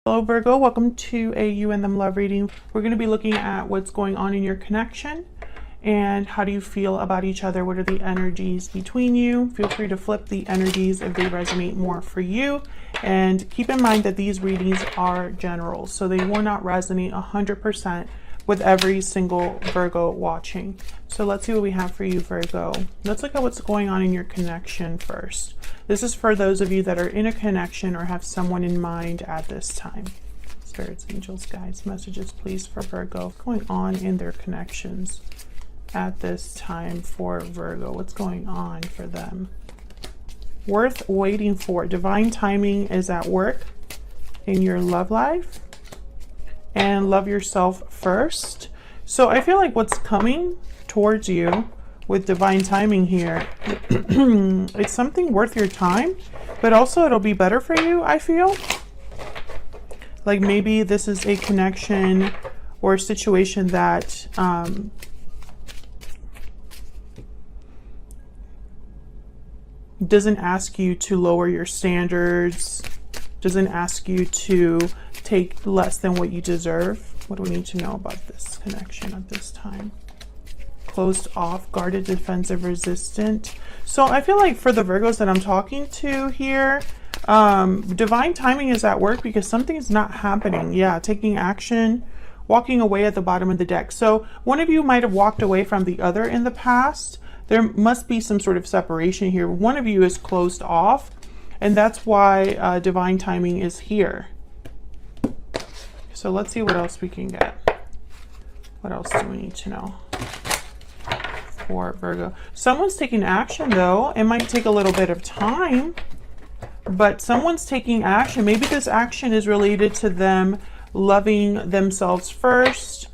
Hello Virgo, welcome to a You and Them Love reading. We're going to be looking at what's going on in your connection and how do you feel about each other. What are the energies between you? Feel free to flip the energies if they resonate more for you. And keep in mind that these readings are general, so they will not resonate 100% with every single Virgo watching. So let's see what we have for you, Virgo. Let's look at what's going on in your connection first. This is for those of you that are in a connection or have someone in mind at this time. Spirits, angels, guides, messages, please, for Virgo. What's going on in their connections at this time for Virgo? What's going on for them? Worth waiting for. Divine timing is at work in your love life. And love yourself first. So I feel like what's coming towards you with divine timing here, it's something worth your time, but also it'll be better for you, I feel. Like maybe this is a connection or a situation that doesn't ask you to lower your standards, doesn't ask you to take less than what you deserve. What do we need to know about this connection at this time? Closed off, guarded, defensive, resistant. So I feel like for the Virgos that I'm talking to here, divine timing is at work because something's not happening. Yeah, taking action, walking away at the bottom of the deck. So one of you might have walked away from the other in the past. There must be some sort of separation here. One of you is closed off, and that's why divine timing is here. So let's see what else we can get. What else do we need to know for Virgo? Someone's taking action though. It might take a little bit of time, but someone's taking action. Maybe this action is related to them loving themselves first,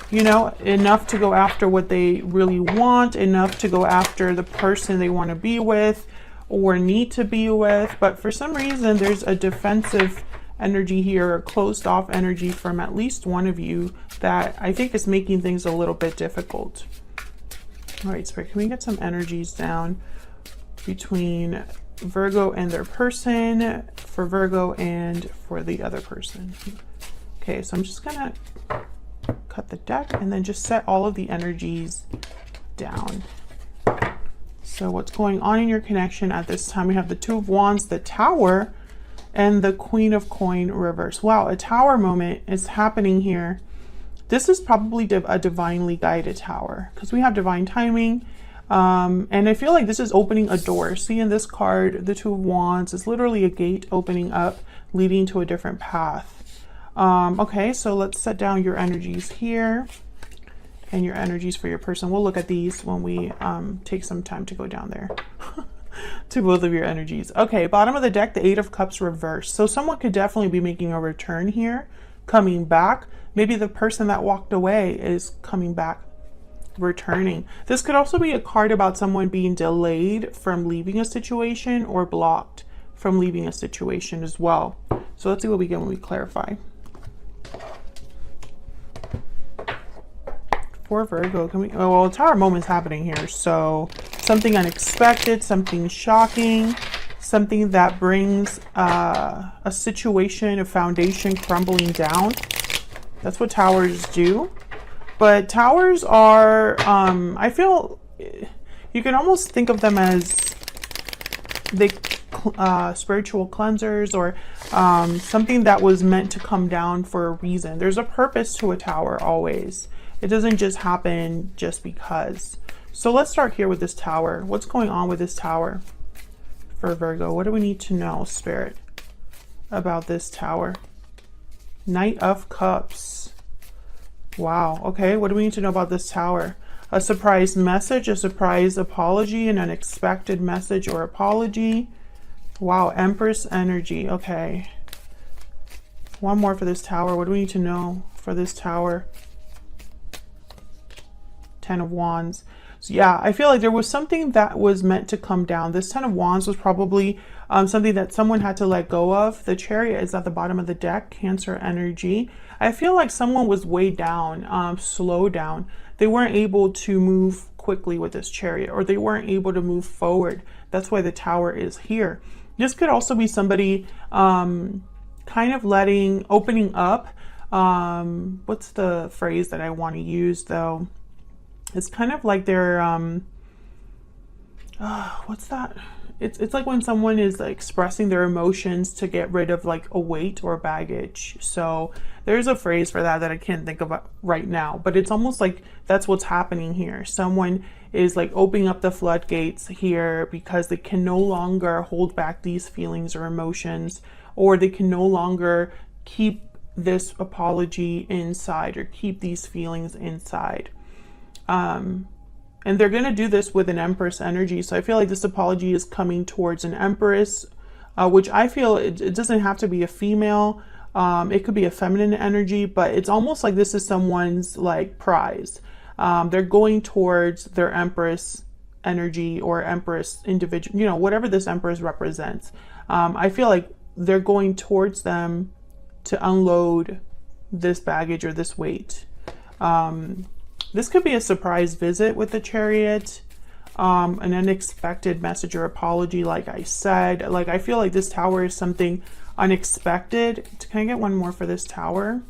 you know, enough to go after what they really want, enough to go after the person they want to be with or need to be with. But for some reason, there's a defensive energy here, a closed off energy from at least one of you that I think is making things a little bit difficult. All right, Spirit, can we get some energies down between Virgo and their person, for Virgo and for the other person? Okay, so I'm just gonna cut the deck and then just set all of the energies down. So what's going on in your connection at this time? We have the Two of Wands, the Tower, and the Queen of Coin reverse. Wow, a tower moment is happening here. This is probably a divinely guided tower because we have divine timing. And I feel like this is opening a door. See in this card, the Two of Wands is literally a gate opening up, leading to a different path. Okay, so let's set down your energies here and your energies for your person. We'll look at these when we take some time to go down there. To both of your energies. Okay, bottom of the deck, the Eight of Cups reversed. So someone could definitely be making a return here, coming back. Maybe the person that walked away is coming back, returning. This could also be a card about someone being delayed from leaving a situation or blocked from leaving a situation as well. So let's see what we get when we clarify. For Virgo, can we, oh, well, tower moment's happening here. So something unexpected, something shocking, something that brings a situation, a foundation crumbling down. That's what towers do. But towers are, I feel, you can almost think of them as the spiritual cleansers or something that was meant to come down for a reason. There's a purpose to a tower always. It doesn't just happen just because. So let's start here with this tower. What's going on with this tower for Virgo? What do we need to know, Spirit, about this tower? Knight of Cups. Wow. Okay, what do we need to know about this tower? A surprise message, a surprise apology, an unexpected message or apology. Wow, Empress energy. Okay. One more for this tower. What do we need to know for this tower? Ten of Wands. So yeah, I feel like there was something that was meant to come down. This Ten of Wands was probably something that someone had to let go of. The Chariot is at the bottom of the deck, Cancer energy. I feel like someone was weighed down, slowed down. They weren't able to move quickly with this Chariot, or they weren't able to move forward. That's why the Tower is here. This could also be somebody kind kind of opening up. What's the phrase that I want to use though? It's kind of like they're, what's that? It's like when someone is like expressing their emotions to get rid of like a weight or baggage. So there's a phrase for that I can't think of right now, but it's almost like that's what's happening here. Someone is like opening up the floodgates here because they can no longer hold back these feelings or emotions, or they can no longer keep this apology inside or keep these feelings inside. And they're going to do this with an Empress energy. So I feel like this apology is coming towards an Empress, which I feel it doesn't have to be a female. It could be a feminine energy, but it's almost like this is someone's like prize. They're going towards their Empress energy or Empress individual, you know, whatever this Empress represents. I feel like they're going towards them to unload this baggage or this weight. This could be a surprise visit with the Chariot, an unexpected message or apology, like I said. Like, I feel like this Tower is something unexpected. Can I get one more for this Tower?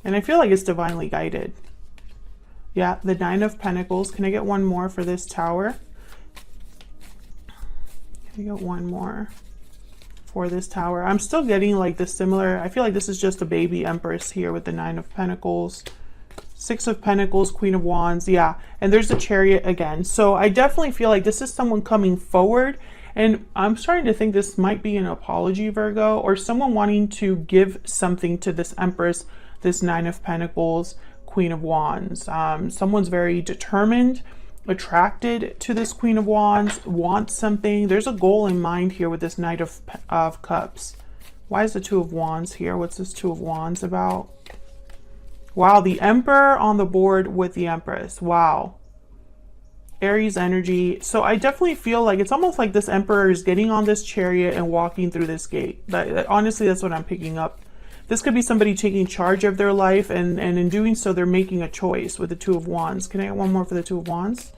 And I feel like it's divinely guided. Yeah, the Nine of Pentacles. Can I get one more for this Tower? Can I get one more for this Tower? I'm still getting like the similar, I feel like this is just a baby Empress here with the Nine of Pentacles. Six of Pentacles, Queen of Wands, yeah. And there's the Chariot again. So I definitely feel like this is someone coming forward. And I'm starting to think this might be an apology, Virgo, or someone wanting to give something to this Empress, this Nine of Pentacles, Queen of Wands. Someone's very determined, attracted to this Queen of Wands, wants something. There's a goal in mind here with this Knight of Cups. Why is the Two of Wands here? What's this Two of Wands about? Wow, the Emperor on the board with the Empress. Wow. Aries energy. So I definitely feel like it's almost like this Emperor is getting on this Chariot and walking through this gate. Honestly, that's what I'm picking up. This could be somebody taking charge of their life, and in doing so, they're making a choice with the Two of Wands. Can I get one more for the Two of Wands?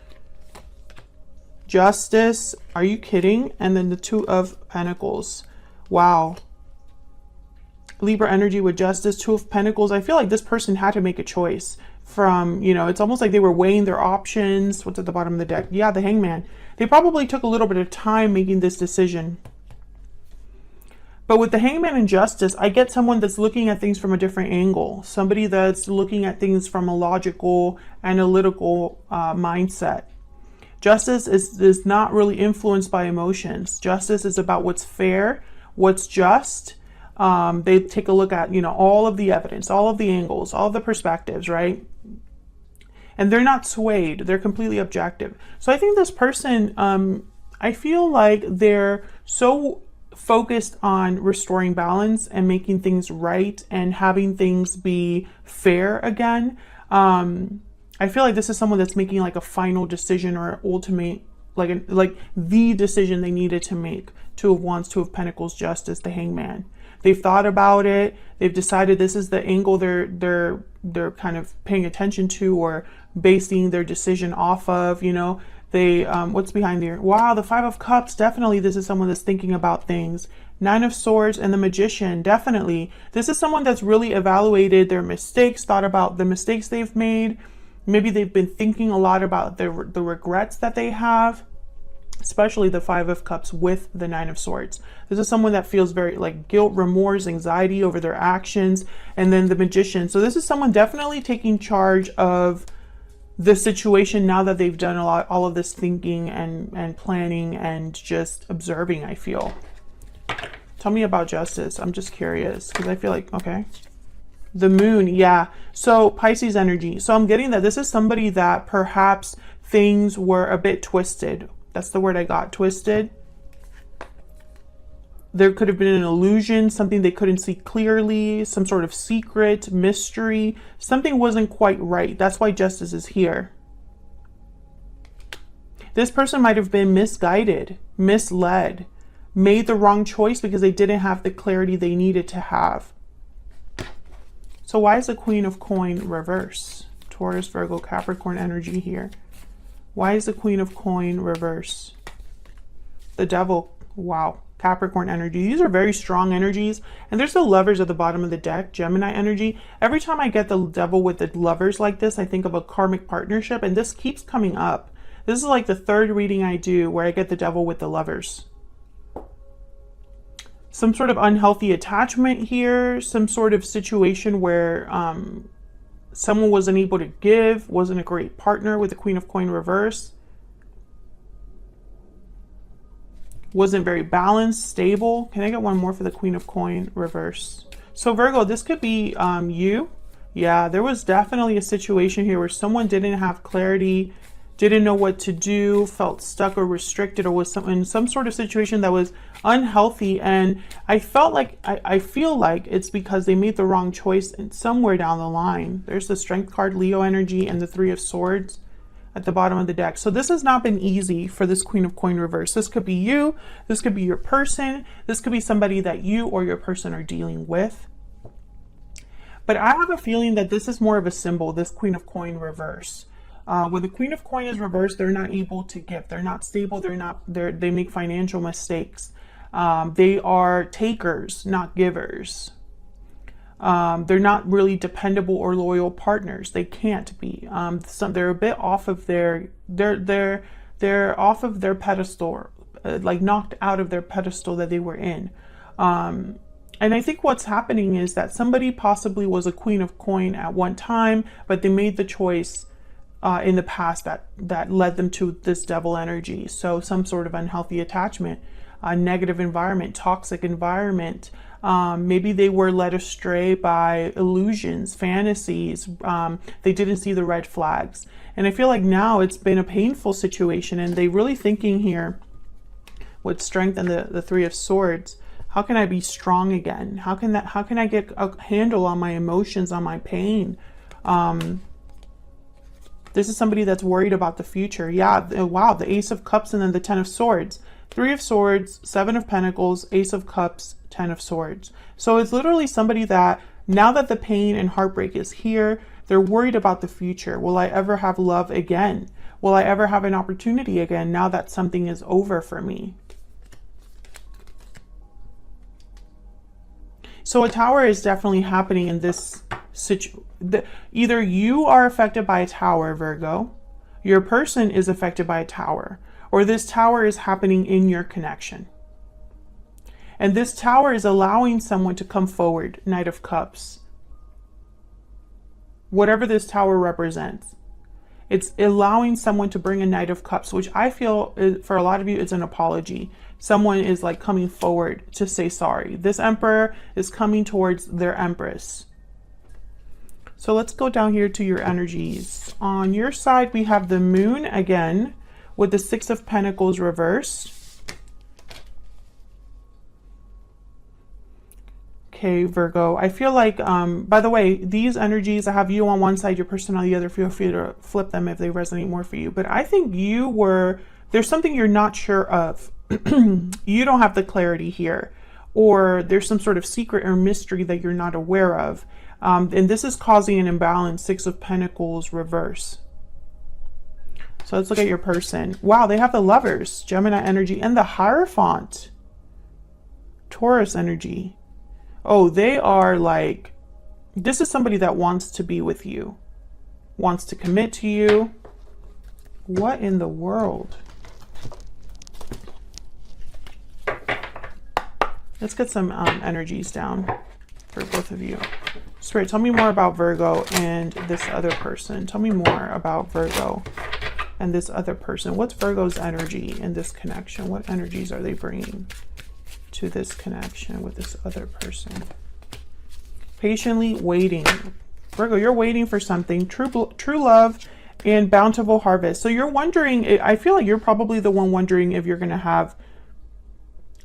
Justice. Are you kidding? And then the Two of Pentacles. Wow. Libra energy with Justice, Two of Pentacles. I feel like this person had to make a choice from, you know, it's almost like they were weighing their options. What's at the bottom of the deck? Yeah, the Hangman. They probably took a little bit of time making this decision. But with the Hangman and Justice, I get someone that's looking at things from a different angle. Somebody that's looking at things from a logical, analytical mindset. Justice is not really influenced by emotions. Justice is about what's fair, what's just. They take a look at, you know, all of the evidence, all of the angles, all of the perspectives, right? And they're not swayed. They're completely objective. So I think this person, I feel like they're so focused on restoring balance and making things right and having things be fair again. I feel like this is someone that's making like a final decision or ultimate, like the decision they needed to make. Two of Wands, Two of Pentacles, Justice, the Hangman. They've thought about it. They've decided this is the angle they're kind of paying attention to or basing their decision off of. You know, they what's behind there? Wow, the Five of Cups. Definitely, this is someone that's thinking about things. Nine of Swords and the Magician. Definitely, this is someone that's really evaluated their mistakes, thought about the mistakes they've made. Maybe they've been thinking a lot about the regrets that they have. Especially the Five of Cups with the Nine of Swords. This is someone that feels very like guilt, remorse, anxiety over their actions. And then the Magician. So this is someone definitely taking charge of the situation now that they've done all of this thinking and planning and just observing, I feel. Tell me about Justice. I'm just curious because I feel like, okay. The Moon, yeah. So Pisces energy. So I'm getting that this is somebody that perhaps things were a bit twisted. That's the word I got, twisted. There could have been an illusion, something they couldn't see clearly, some sort of secret, mystery. Something wasn't quite right. That's why Justice is here. This person might have been misguided, misled, made the wrong choice because they didn't have the clarity they needed to have. So why is the Queen of Coin reverse? Taurus, Virgo, Capricorn energy here. Why is the Queen of Coin reverse? The Devil. Wow. Capricorn energy. These are very strong energies. And there's the Lovers at the bottom of the deck, Gemini energy. Every time I get the Devil with the Lovers like this, I think of a karmic partnership, and this keeps coming up. This is like the third reading I do where I get the Devil with the Lovers. Some sort of unhealthy attachment here, some sort of situation where someone wasn't able to give, wasn't a great partner with the Queen of Coin reverse. Wasn't very balanced, stable. Can I get one more for the Queen of Coin reverse? So Virgo, this could be you. Yeah, there was definitely a situation here where someone didn't have clarity, didn't know what to do, felt stuck or restricted, or was in some sort of situation that was unhealthy. And I felt like, I feel like it's because they made the wrong choice somewhere down the line. There's the Strength card, Leo energy, and the Three of Swords at the bottom of the deck. So this has not been easy for this Queen of Coin reverse. This could be you. This could be your person. This could be somebody that you or your person are dealing with. But I have a feeling that this is more of a symbol, this Queen of Coin reverse. When the Queen of Coin is reversed, they're not able to give. They're not stable. They make financial mistakes. They are takers, not givers. They're not really dependable or loyal partners. They can't be. They're a bit off of they're off of their pedestal, like knocked out of their pedestal that they were in. And I think what's happening is that somebody possibly was a Queen of Coin at one time, but they made the choice in the past that led them to this Devil energy. So some sort of unhealthy attachment, a negative environment, toxic environment. Maybe they were led astray by illusions, fantasies. They didn't see the red flags. And I feel like now it's been a painful situation, and they really thinking here with Strength and the Three of Swords, how can I be strong again? How can I get a handle on my emotions, on my pain? This is somebody that's worried about the future. Yeah, wow, the Ace of Cups and then the Ten of Swords. Three of Swords, Seven of Pentacles, Ace of Cups, Ten of Swords. So it's literally somebody that now that the pain and heartbreak is here, they're worried about the future. Will I ever have love again? Will I ever have an opportunity again now that something is over for me? So a tower is definitely happening in this situation. Either you are affected by a tower, Virgo, your person is affected by a tower, or this tower is happening in your connection. And this tower is allowing someone to come forward, Knight of Cups. Whatever this tower represents, it's allowing someone to bring a Knight of Cups, which I feel for a lot of you is an apology. Someone is like coming forward to say sorry. This Emperor is coming towards their Empress. So let's go down here to your energies. On your side, we have the Moon again with the Six of Pentacles reversed. Okay, Virgo, I feel like, by the way, these energies, I have you on one side, your person on the other. Feel free to flip them if they resonate more for you. But I think there's something you're not sure of. You don't have the clarity here, or there's some sort of secret or mystery that you're not aware of. And this is causing an imbalance, Six of Pentacles reverse. So let's look at your person. Wow, they have the Lovers, Gemini energy, and the Hierophant, Taurus energy. Oh, they are like, this is somebody that wants to be with you, wants to commit to you. What in the world? Let's get some energies down for both of you. Spirit, tell me more about Virgo and this other person. Tell me more about Virgo and this other person. What's Virgo's energy in this connection? What energies are they bringing to this connection with this other person? Patiently waiting. Virgo, you're waiting for something. True love and bountiful harvest. So you're wondering, I feel like you're probably the one wondering if you're going to have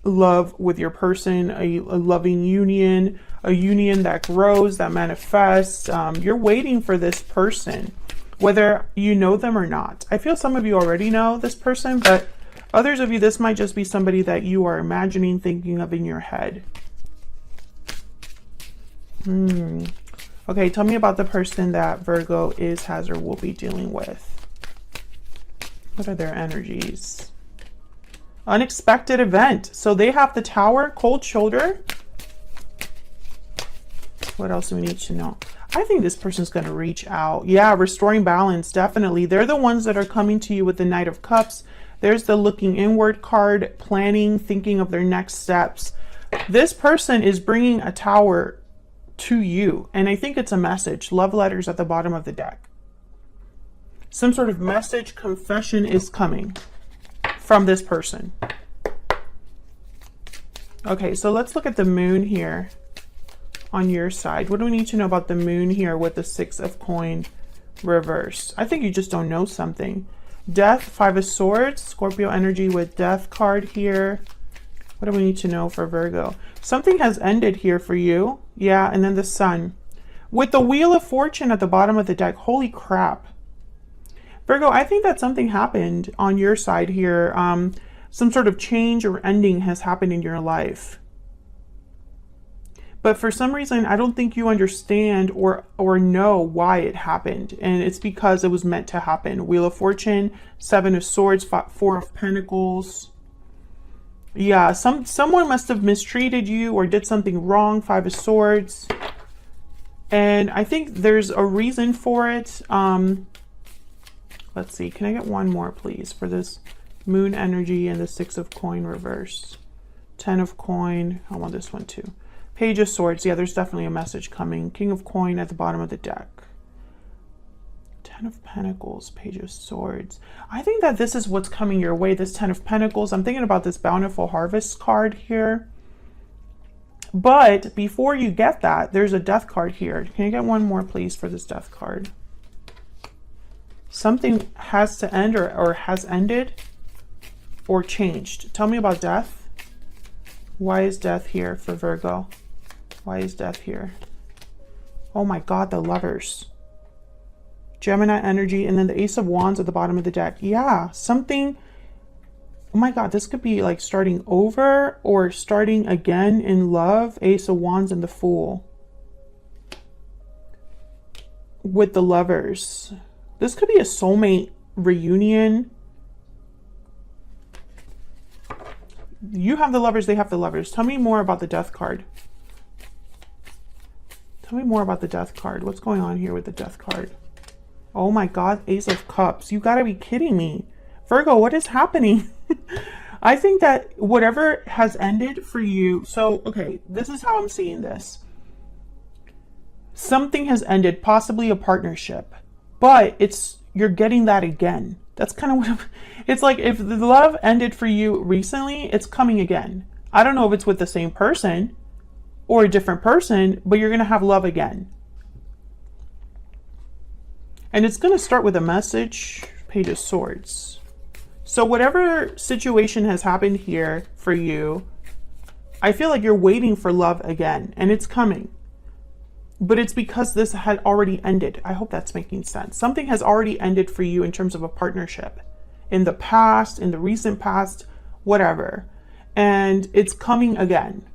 love with your person, a loving union, a union that grows, that manifests. You're waiting for this person, whether you know them or not. I feel some of you already know this person, but others of you, this might just be somebody that you are imagining, thinking of in your head. Okay, tell me about the person that Virgo is, has, or will be dealing with. What are their energies? Unexpected event. So they have the Tower, cold shoulder. What else do we need to know? I think this person's going to reach out. Yeah, restoring balance, definitely. They're the ones that are coming to you with the Knight of Cups. There's the looking inward card, planning, thinking of their next steps. This person is bringing a Tower to you, and I think it's a message. Love letters at the bottom of the deck. Some sort of message, confession is coming from this person. Okay, so let's look at the moon here on your side. What do we need to know about the moon here with the 6 of coin reverse? I think you just don't know something. Death, 5 of swords, Scorpio energy with death card here. What do we need to know for Virgo? Something has ended here for you. Yeah, and then the sun. With the wheel of fortune at the bottom of the deck. Holy crap. Virgo, I think that something happened on your side here. Some sort of change or ending has happened in your life. But for some reason, I don't think you understand or know why it happened. And it's because it was meant to happen. Wheel of Fortune, 7 of Swords, 4 of Pentacles. Yeah, someone must have mistreated you or did something wrong, 5 of Swords. And I think there's a reason for it. Let's see, can I get one more, please, for this moon energy and the 6 of coin reverse? 10 of coin, I want this one too. Page of Swords, yeah, there's definitely a message coming. King of coin at the bottom of the deck. 10 of Pentacles, Page of Swords. I think that this is what's coming your way, this 10 of Pentacles. I'm thinking about this Bountiful Harvest card here. But before you get that, there's a Death card here. Can you get one more, please, for this Death card? Something has to end or has ended or changed. Tell me about death. Why is death here for Virgo? Why is death here? Oh my God, the Lovers. Gemini energy, and then the Ace of Wands at the bottom of the deck. Yeah, something. Oh my God, this could be like starting over or starting again in love. Ace of Wands and the Fool. With the Lovers. This could be a soulmate reunion. You have the Lovers, they have the Lovers. Tell me more about the Death card. Tell me more about the Death card. What's going on here with the Death card? Oh my God, Ace of Cups. You gotta be kidding me. Virgo, what is happening? I think that whatever has ended for you. So, okay, this is how I'm seeing this. Something has ended, possibly a partnership, but you're getting that again. That's kind of what it's like. If the love ended for you recently, it's coming again. I don't know if it's with the same person or a different person, but you're going to have love again. And it's going to start with a message, Page of Swords. So whatever situation has happened here for you, I feel like you're waiting for love again, and it's coming. But it's because this had already ended. I hope that's making sense. Something has already ended for you in terms of a partnership. In the past, in the recent past, whatever. And it's coming again.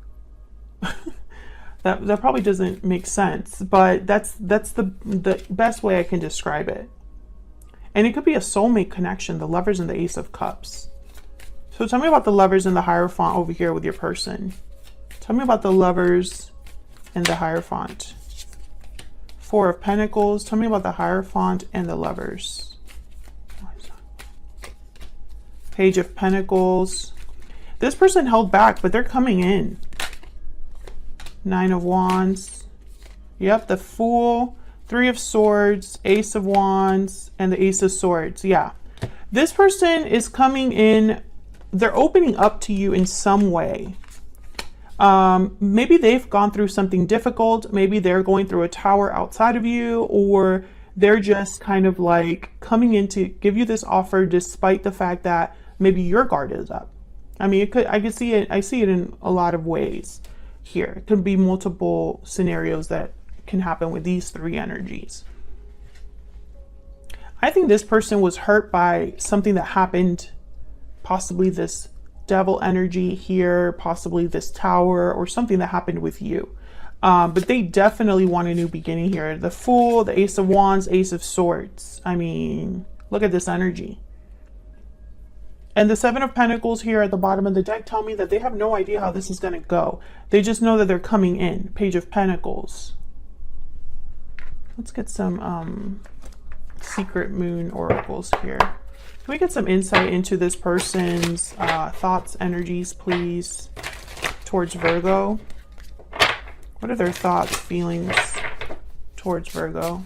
That probably doesn't make sense, but that's the best way I can describe it. And it could be a soulmate connection, the Lovers and the Ace of Cups. So tell me about the Lovers and the Hierophant over here with your person. Tell me about the Lovers and the Hierophant. 4 of Pentacles. Tell me about the Hierophant and the Lovers. Page of Pentacles. This person held back, but they're coming in. 9 of Wands. Yep, the Fool. 3 of Swords, Ace of Wands, and the Ace of Swords. Yeah. This person is coming in. They're opening up to you in some way. Maybe they've gone through something difficult. Maybe they're going through a tower outside of you, or they're just kind of like coming in to give you this offer despite the fact that maybe your guard is up. I mean, I see it in a lot of ways here. It could be multiple scenarios that can happen with these 3 energies. I think this person was hurt by something that happened, possibly this Devil energy here, possibly this Tower, or something that happened with you. But they definitely want a new beginning here. The Fool, the Ace of Wands, Ace of Swords. I mean, look at this energy. And the Seven of Pentacles here at the bottom of the deck tell me that they have no idea how this is going to go. They just know that they're coming in. Page of Pentacles. Let's get some secret moon oracles here. Can we get some insight into this person's thoughts, energies, please, towards Virgo? What are their thoughts, feelings towards Virgo?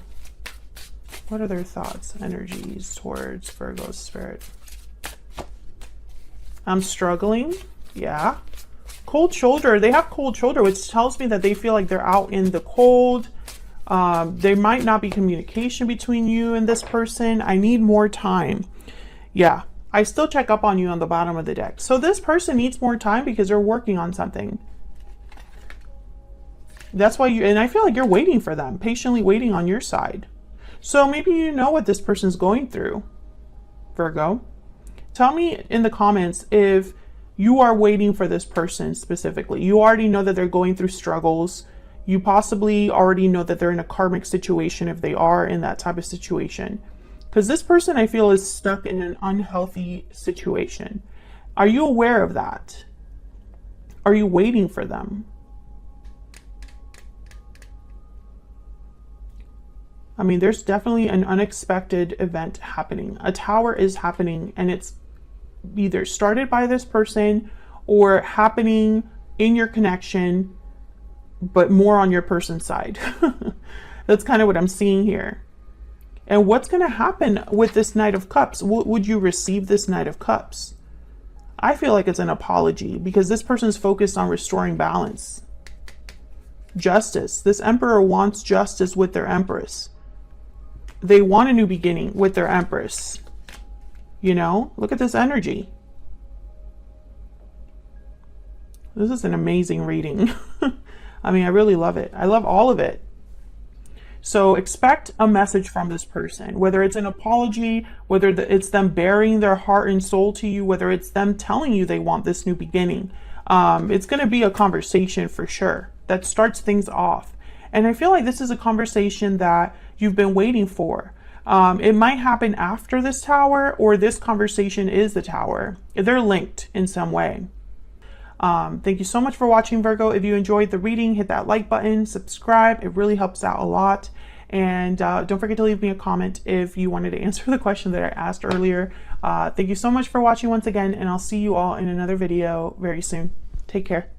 What are their thoughts, energies towards Virgo's spirit? I'm struggling. Yeah. Cold shoulder. They have cold shoulder, which tells me that they feel like they're out in the cold. There might not be communication between you and this person. I need more time. Yeah. I still check up on you on the bottom of the deck. So this person needs more time because they're working on something. That's why and I feel like you're waiting for them, patiently waiting on your side. So maybe you know what this person's going through, Virgo. Tell me in the comments if you are waiting for this person specifically. You already know that they're going through struggles. You possibly already know that they're in a karmic situation if they are in that type of situation. Because this person, I feel, is stuck in an unhealthy situation. Are you aware of that? Are you waiting for them? I mean, there's definitely an unexpected event happening. A tower is happening, and it's either started by this person or happening in your connection, but more on your person's side. That's kind of what I'm seeing here. And what's going to happen with this Knight of Cups? Would you receive this Knight of Cups? I feel like it's an apology because this person is focused on restoring balance. Justice. This Emperor wants justice with their Empress. They want a new beginning with their Empress. You know, look at this energy. This is an amazing reading. I mean, I really love it. I love all of it. So expect a message from this person, whether it's an apology, whether it's them bearing their heart and soul to you, whether it's them telling you they want this new beginning. It's going to be a conversation for sure that starts things off. And I feel like this is a conversation that you've been waiting for. It might happen after this tower, or this conversation is the tower. They're linked in some way. Thank you so much for watching, Virgo. If you enjoyed the reading, hit that like button, subscribe. It really helps out a lot. And don't forget to leave me a comment if you wanted to answer the question that I asked earlier. Thank you so much for watching once again, and I'll see you all in another video very soon. Take care.